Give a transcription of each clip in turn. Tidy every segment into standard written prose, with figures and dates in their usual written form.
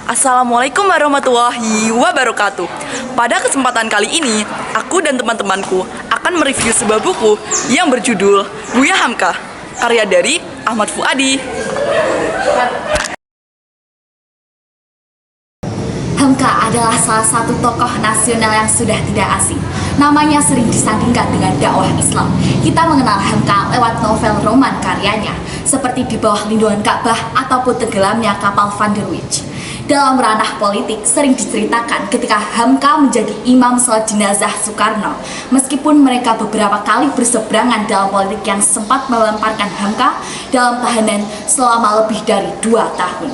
Assalamualaikum warahmatullahi wabarakatuh. Pada kesempatan kali ini, aku dan teman-temanku akan mereview sebuah buku yang berjudul Buya Hamka, karya dari Ahmad Fuadi. Hamka adalah salah satu tokoh nasional yang sudah tidak asing. Namanya sering disandingkan dengan dakwah Islam. Kita mengenal Hamka lewat novel roman karyanya, seperti Di Bawah Lindungan Ka'bah ataupun Tenggelamnya Kapal Van der Wijk. Dalam ranah politik, sering diceritakan ketika Hamka menjadi imam sholat jenazah Soekarno. Meskipun mereka beberapa kali berseberangan dalam politik yang sempat melemparkan Hamka dalam tahanan selama lebih dari 2 tahun.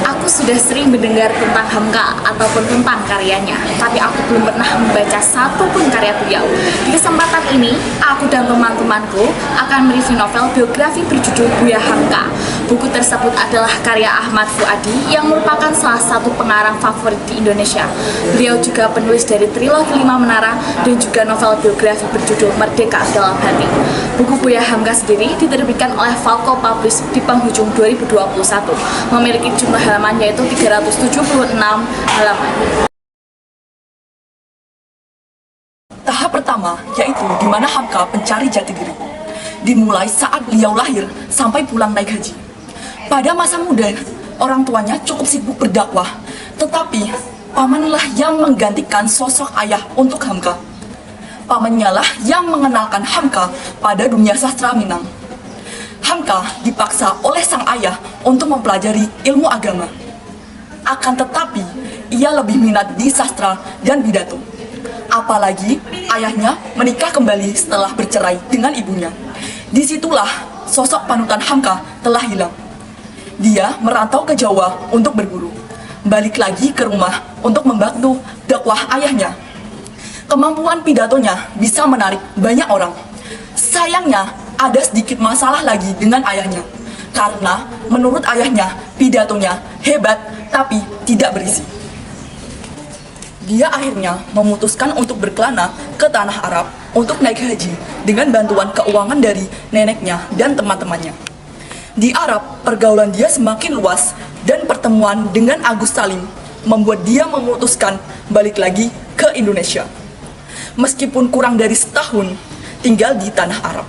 Aku sudah sering mendengar tentang Hamka ataupun tentang karyanya, tapi aku belum pernah membaca satu pun karya beliau. Di kesempatan ini, aku dan teman-temanku akan mereview novel biografi berjudul Buya Hamka. Buku tersebut adalah karya Ahmad Fuadi yang merupakan salah satu pengarang favorit di Indonesia. Beliau juga penulis dari trilogi 5 Menara dan juga novel biografi berjudul Merdeka Dalam Hati. Buku Buya Hamka sendiri diterbitkan oleh Falco Publish di penghujung 2021, memiliki jumlah halaman yaitu 376 halaman. Tahap pertama yaitu di mana Hamka mencari jati diri. Dimulai saat beliau lahir sampai pulang naik haji. Pada masa muda, orang tuanya cukup sibuk berdakwah, tetapi pamanlah yang menggantikan sosok ayah untuk Hamka. Pamannya lah yang mengenalkan Hamka pada dunia sastra Minang. Hamka dipaksa oleh sang ayah untuk mempelajari ilmu agama. Akan tetapi, ia lebih minat di sastra dan pidato. Apalagi ayahnya menikah kembali setelah bercerai dengan ibunya. Disitulah sosok panutan Hamka telah hilang. Dia merantau ke Jawa untuk berburu. Balik lagi ke rumah untuk membantu dakwah ayahnya. Kemampuan pidatonya bisa menarik banyak orang. Sayangnya, ada sedikit masalah lagi dengan ayahnya. Karena menurut ayahnya, pidatonya hebat tapi tidak berisi. Dia akhirnya memutuskan untuk berkelana ke tanah Arab untuk naik haji dengan bantuan keuangan dari neneknya dan teman-temannya. Di Arab, pergaulan dia semakin luas dan pertemuan dengan Agus Salim membuat dia memutuskan balik lagi ke Indonesia. Meskipun kurang dari setahun tinggal di tanah Arab.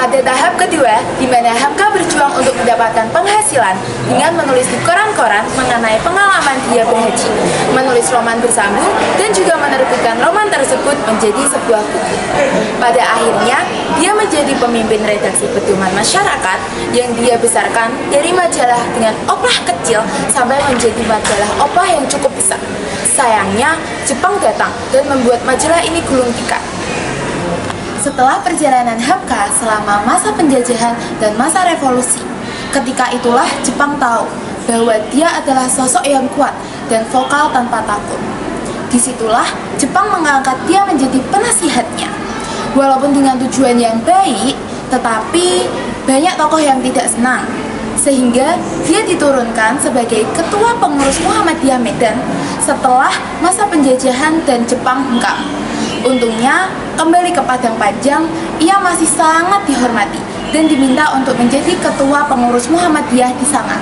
Pada tahap kedua, di mana Hamka berjuang untuk mendapatkan penghasilan dengan menulis di koran-koran mengenai pengalaman dia berhaji, menulis roman bersambung, dan juga menerbitkan roman tersebut menjadi sebuah buku. Pada akhirnya, dia menjadi pemimpin redaksi pedoman masyarakat yang dia besarkan dari majalah dengan oplah kecil sampai menjadi majalah oplah yang cukup besar. Sayangnya, Jepang datang dan membuat majalah ini gulung tikar. Setelah perjalanan Hamka selama masa penjajahan dan masa revolusi, ketika itulah Jepang tahu bahwa dia adalah sosok yang kuat dan vokal tanpa takut. Disitulah Jepang mengangkat dia menjadi penasihatnya. Walaupun dengan tujuan yang baik, tetapi banyak tokoh yang tidak senang. Sehingga dia diturunkan sebagai ketua pengurus Muhammadiyah Medan setelah masa penjajahan dan Jepang hengkang. Untungnya, kembali ke Padang Panjang, ia masih sangat dihormati dan diminta untuk menjadi ketua pengurus Muhammadiyah di sana.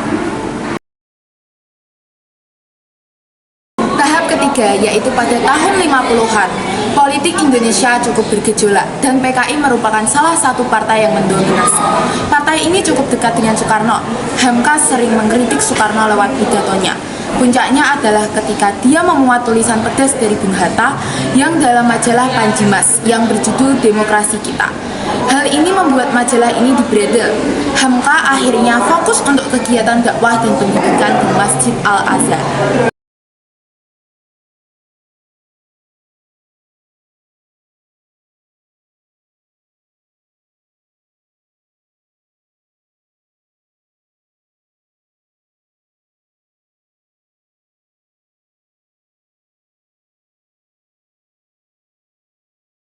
Tahap ketiga yaitu pada tahun 50-an, politik Indonesia cukup bergejolak dan PKI merupakan salah satu partai yang mendominasi. Partai ini cukup dekat dengan Soekarno. Hamka sering mengkritik Soekarno lewat pidatonya. Puncaknya adalah ketika dia memuat tulisan pedas dari Bung Hatta yang dalam majalah Panjimas yang berjudul Demokrasi Kita. Hal ini membuat majalah ini dibredel. Hamka akhirnya fokus untuk kegiatan dakwah dan pendidikan di Masjid Al-Azhar.